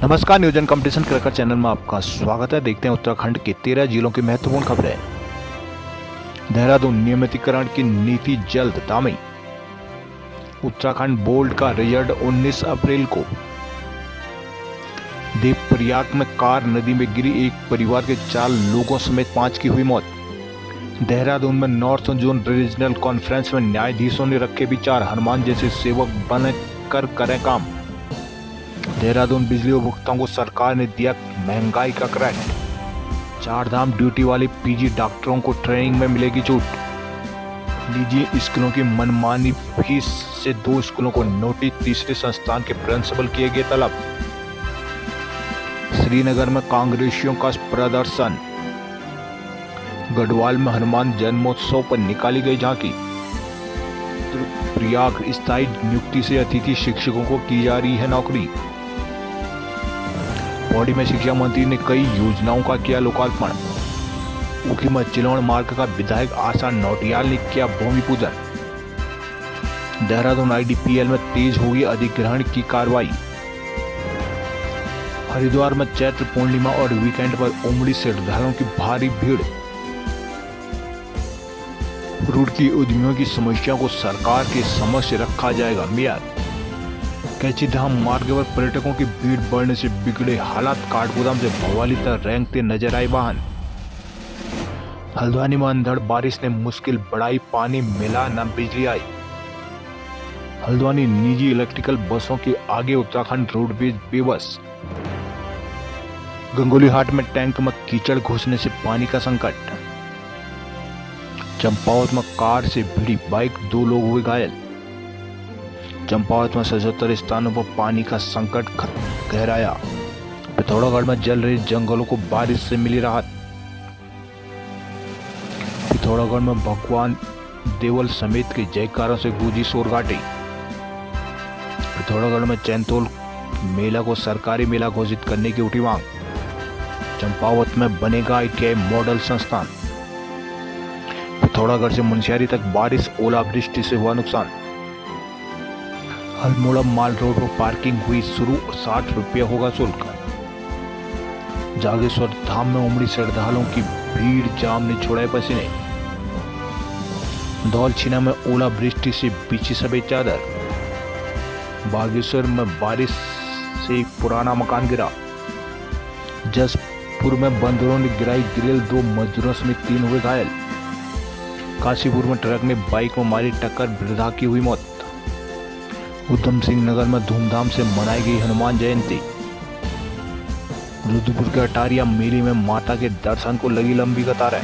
नमस्कार, news and competition cricket channel में आपका स्वागत है। देखते हैं उत्तराखंड के 13 जिलों की महत्वपूर्ण खबरें। देहरादून नियमितीकरण की नीति जल्द तामी। उत्तराखंड बोर्ड का रिजल्ट 19 अप्रैल को। देवप्रयाग में कार नदी में गिरी, एक परिवार के 4 लोगों समेत 5 की हुई मौत। देहरादून में नॉर्थ जोन रीजनल कॉन्फ्रेंस में न्यायाधीशों ने रखे विचार, हनुमान जैसे सेवक बनकर करें काम। देहरादून बिजली उपभोक्ताओं को सरकार ने दिया महंगाई का क्रैक। 4 धाम ड्यूटी वाले पीजी डॉक्टरों को ट्रेनिंग में मिलेगी छूट। निजी स्कूलों की मनमानी फीस से 2 स्कूलों को नोटिस, तीसरे संस्थान के प्रिंसिपल किए गए तलब। श्रीनगर में कांग्रेसियों का प्रदर्शन। गढ़वाल में हनुमान जन्मोत्सव पर निकाली गई झांकी। प्रयाग स्थायी नियुक्ति से अतिथि शिक्षकों को की जा रही है नौकरी। पौड़ी में शिक्षा मंत्री ने कई योजनाओं का किया लोकार्पण। ऊखीमठ चिलौड़ मार्ग का विधायक आशा नौटियाल ने किया भूमि पूजन। देहरादून IDPL में तेज होगी अधिग्रहण की कार्रवाई। हरिद्वार में चैत्र पूर्णिमा और वीकेंड पर उमड़ी श्रद्धालुओं की भारी भीड़। रुड़की उद्यमियों की समस्या को सरकार के समक्ष रखा जाएगा मियाद। कैचीधाम मार्ग पर पर्यटकों की भीड़ बढ़ने से बिगड़े हालात, काठगोदाम से भवाली तक रेंगते नजर आए वाहन। हल्द्वानी में अंधड़ बारिश ने मुश्किल बढ़ाई, पानी मिला न बिजली आई। हल्द्वानी निजी इलेक्ट्रिकल बसों के आगे उत्तराखंड रोडवेज बेबस। गंगोलीहाट में टैंक में कीचड़ घुसने से पानी का संकट। चंपावत में कार से भिड़ी बाइक, 2 लोग हुए घायल। चंपावत में 77 स्थानों पर पानी का संकट गहराया। पिथौरागढ़ में जल रहे जंगलों को बारिश से मिली राहत। पिथौरागढ़ में भगवान देवल समेत के जयकारों से गूंजी शोरघाटी। पिथौरागढ़ में चैनतोल मेला को सरकारी मेला घोषित करने की उठी मांग। चंपावत में बनेगा ITI मॉडल संस्थान। पिथौरागढ़ से मुनस्यारी तक बारिश, ओलावृष्टि से हुआ नुकसान। अल्मोड़ा माल रोड पर पार्किंग हुई शुरू, 60 रुपये होगा शुल्क। जागेश्वर धाम में उमड़ी श्रद्धालुओं की भीड़, जाम ने छोड़ाए पसीने। धौलछीना में ओलावृष्टि से बिछी सफेद चादर। बागेश्वर में बारिश से एक पुराना मकान गिरा। जसपुर में बंदरों ने गिराई ग्रिल, 2 मजदूरों समेत 3 हुए घायल। काशीपुर में ट्रक ने बाइक में मारी टक्कर, वृद्धा की हुई मौत। उधम सिंह नगर में धूमधाम से मनाई गई हनुमान जयंती। रुद्रपुर के अटारिया मेले में माता के दर्शन को लगी लंबी कतारें।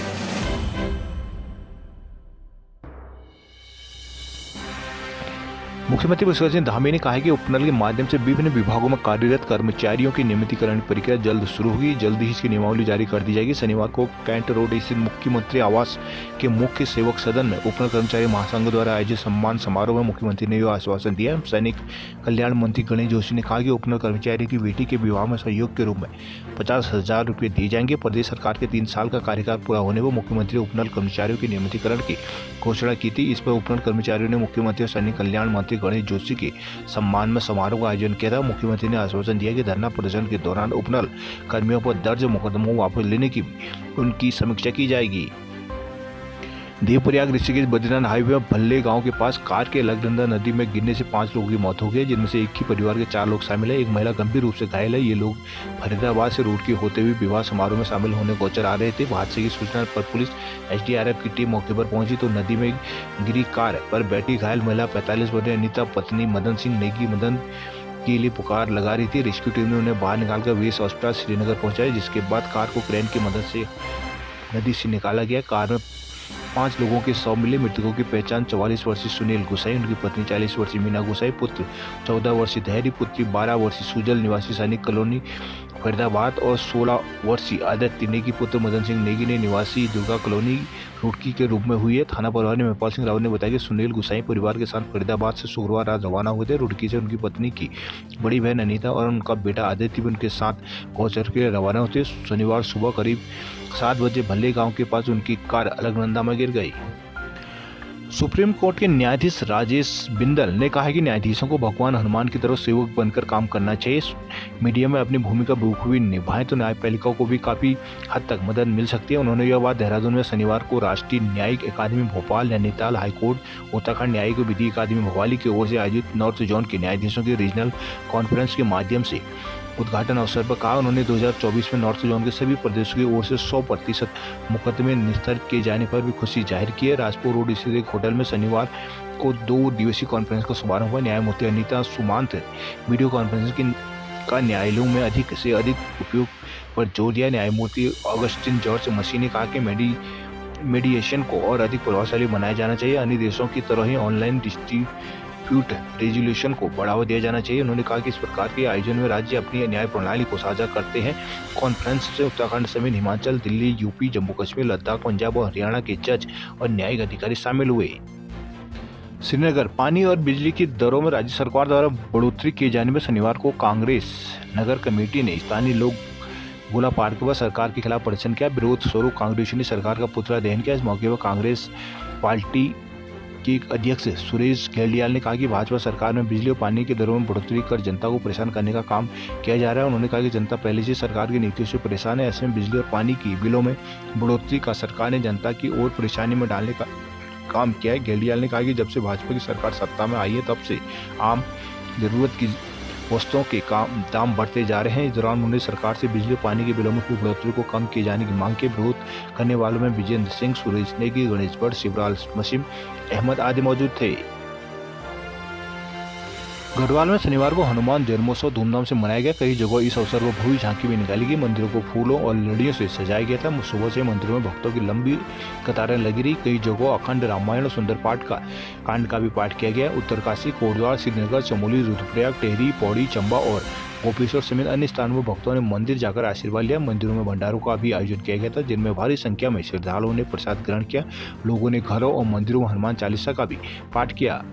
मुख्यमंत्री पुष्कर सिंह धामी ने कहा है कि उपनल के माध्यम से विभिन्न विभागों में कार्यरत कर्मचारियों की नियमितीकरण प्रक्रिया जल्द शुरू होगी। जल्द ही इसकी नियमावली जारी कर दी जाएगी। शनिवार को कैंट रोड स्थित मुख्यमंत्री आवास के मुख्य सेवक सदन में उपनल कर्मचारी महासंघ द्वारा आयोजित सम्मान समारोह में मुख्यमंत्री ने यह आश्वासन दिया। सैनिक कल्याण मंत्री गणेश जोशी ने कहा कि उपनल कर्मचारी की बेटी के विवाह में सहयोग के रूप में 50,000 रुपये दिए जाएंगे। प्रदेश सरकार के 3 साल का कार्यकाल पूरा होने पर मुख्यमंत्री उपनल कर्मचारियों की नियमितीकरण की घोषणा की थी। इस पर उपनल कर्मचारियों ने मुख्यमंत्री और सैनिक कल्याण मंत्री गणेश जोशी के सम्मान में समारोह का आयोजन किया था। मुख्यमंत्री ने आश्वासन दिया कि धरना प्रदर्शन के दौरान उपनल कर्मियों पर दर्ज मुकदमों वापस लेने की उनकी समीक्षा की जाएगी। देवप्रयाग ऋषिकेश बद्रीनाथ हाईवे में भल्ले गांव के पास कार के अलकनंदा नदी में गिरने से 5 लोगों की मौत हो गई, जिनमें से एक ही परिवार के 4 लोग शामिल है। एक महिला गंभीर रूप से घायल है। ये लोग फरीदाबाद से रुड़की होते हुए विवाह समारोह में शामिल होने गोचर आ रहे थे। हादसे की सूचना पर पुलिस SDRF की टीम मौके पर पहुंची तो नदी में गिरी कार पर बैठी घायल महिला 45 वर्षीय अनिता पत्नी मदन सिंह नेगी मदन के लिए पुकार लगा रही थी। रेस्क्यू टीम ने उन्हें बाहर निकालकर वेस अस्पताल श्रीनगर पहुंचाया, जिसके बाद कार को क्रेन की मदद से नदी से निकाला गया। कार में 5 लोगों के शव मिले। मृतकों की पहचान 44 वर्षीय सुनील गुसाई, उनकी पत्नी 40 वर्षीय मीना गुसाई, पुत्र 14 वर्षीय धैर्य, पुत्री 12 वर्षीय सुजल निवासी सैनिक कॉलोनी फरीदाबाद और 16 वर्षीय आदित्य नेगी पुत्र मदन सिंह नेगी ने निवासी दुर्गा कॉलोनी रुड़की के रूप में हुई है। थाना प्रभारी महिपाल सिंह रावत ने बताया कि सुनील गुसाई परिवार के साथ फरीदाबाद से शुक्रवार रात रवाना हुए थे। रुड़की से उनकी पत्नी की बड़ी बहन अनीता और उनका बेटा आदित्य भी उनके साथ गौचर के लिए रवाना होते। शनिवार सुबह करीब 7 बजे भल्ले गांव के पास उनकी कार अलकनंदा में गिर गई। सुप्रीम कोर्ट के न्यायाधीश राजेश बिंदल ने कहा है कि न्यायाधीशों को भगवान हनुमान की तरह सेवक बनकर काम करना चाहिए। मीडिया में अपनी भूमिका बखूबी निभाएं तो न्यायपालिका को भी काफ़ी हद तक मदद मिल सकती है। उन्होंने यह बात देहरादून में शनिवार को राष्ट्रीय न्यायिक अकादमी भोपाल, नैनीताल हाईकोर्ट, उत्तराखंड न्यायिक विधि अकादमी भोपाली की ओर से आयोजित नॉर्थ जोन के न्यायाधीशों की रीजनल कॉन्फ्रेंस के माध्यम से उद्घाटन अवसर पर कहा। उन्होंने 2024 में नॉर्थ जोन के सभी प्रदेशों की ओर से 100% मुकदमे निस्तारित किए जाने पर भी खुशी जाहिर की है। राजपुर रोड स्थित एक होटल में शनिवार को 2 दिवसीय कॉन्फ्रेंस का शुभारंभ हुआ। न्यायमूर्ति अनीता सुमांत वीडियो कॉन्फ्रेंसिंग का न्यायालयों में अधिक से अधिक उपयोग पर जोर दिया। न्यायमूर्ति ऑगस्टिन जॉर्ज मसी ने कहा कि मीडिएशन को और अधिक प्रभावशाली बनाया जाना चाहिए। अन्य देशों की तरह ही ऑनलाइन डिस्प्यूट रेजोल्यूशन को बढ़ावा दिया जाना चाहिए। उन्होंने कहा कि इस प्रकार के आयोजन में राज्य अपनी न्याय प्रणाली को साझा करते हैं। कॉन्फ्रेंस से उत्तराखंड समेत हिमाचल, दिल्ली, यूपी, जम्मू कश्मीर, लद्दाख, पंजाब और हरियाणा के जज और न्यायिक अधिकारी शामिल हुए। श्रीनगर पानी और बिजली की दरों में राज्य सरकार द्वारा बढ़ोतरी किए जाने में शनिवार को कांग्रेस नगर कमेटी ने स्थानीय लोग गोला पार्क पर सरकार के खिलाफ प्रदर्शन किया। विरोध स्वरूप कांग्रेसियों ने सरकार का पुतला दहन किया। इस मौके पर कांग्रेस पार्टी के अध्यक्ष सुरेश घेरडियाल ने कहा कि भाजपा सरकार में बिजली और पानी की दरों में बढ़ोतरी कर जनता को परेशान करने का काम किया जा रहा है। उन्होंने कहा कि जनता पहले से सरकार की नीतियों से परेशान है। ऐसे में बिजली और पानी की बिलों में बढ़ोतरी का सरकार ने जनता की और परेशानी में डालने का काम किया है। घेरडियाल ने कहा कि जब से भाजपा की सरकार सत्ता में आई है तब से आम जरूरत की वस्तुओं के दाम बढ़ते जा रहे हैं। इस दौरान उन्होंने सरकार से बिजली और पानी के बिलों में हुई बढ़ोतरी को कम किए जाने की मांग की। विरोध करने वालों में विजेंद्र सिंह, सुरेश नेगी, गणेश भट्ट, शिवराज मसीम अहमद आदि मौजूद थे। गढ़वाल में शनिवार को हनुमान जन्मोत्सव धूमधाम से मनाया गया। कई जगहों इस अवसर पर भव्य झांकी भी निकाली गई। मंदिरों को फूलों और लड़ियों से सजाया गया था। सुबह से मंदिरों में भक्तों की लंबी कतारें लगी रही। कई जगहों अखंड रामायण और सुंदर कांड का भी पाठ किया गया। उत्तरकाशी, कोटद्वार, श्रीनगर, चमोली, रुद्रप्रयाग, टेहरी, पौड़ी, चंबा और गोपेश्वर समेत अन्य स्थानों पर भक्तों ने मंदिर जाकर आशीर्वाद लिया। मंदिरों में भंडारों का भी आयोजन किया गया था, जिनमें भारी संख्या में श्रद्धालुओं ने प्रसाद ग्रहण किया। लोगों ने घरों और मंदिरों में हनुमान चालीसा का भी पाठ किया।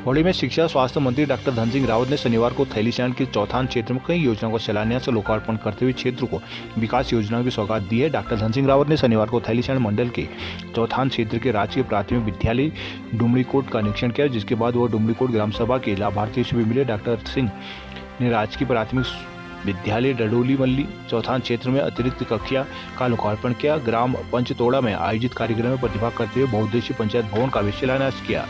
पौड़ी में शिक्षा स्वास्थ्य मंत्री डॉक्टर धन सिंह रावत ने शनिवार को थैलीसैंण के चौथान क्षेत्र में कई योजनाओं का शिलान्यास और लोकार्पण करते हुए क्षेत्र को विकास योजनाओं की सौगात दी है। डॉक्टर धन सिंह रावत ने शनिवार को थैलीसैंण मंडल के चौथान क्षेत्र के राजकीय प्राथमिक विद्यालय डुमरीकोट का निरीक्षण किया, जिसके बाद वह डुमरीकोट ग्राम सभा के लाभार्थियों से भी मिले। डॉक्टर सिंह ने राजकीय प्राथमिक विद्यालय डडोली मल्ली चौथान क्षेत्र में अतिरिक्त कक्षा का लोकार्पण किया। ग्राम पंचतोड़ा में आयोजित कार्यक्रम में प्रतिभाग करते हुए बहुउद्देशीय पंचायत भवन का भी शिलान्यास किया।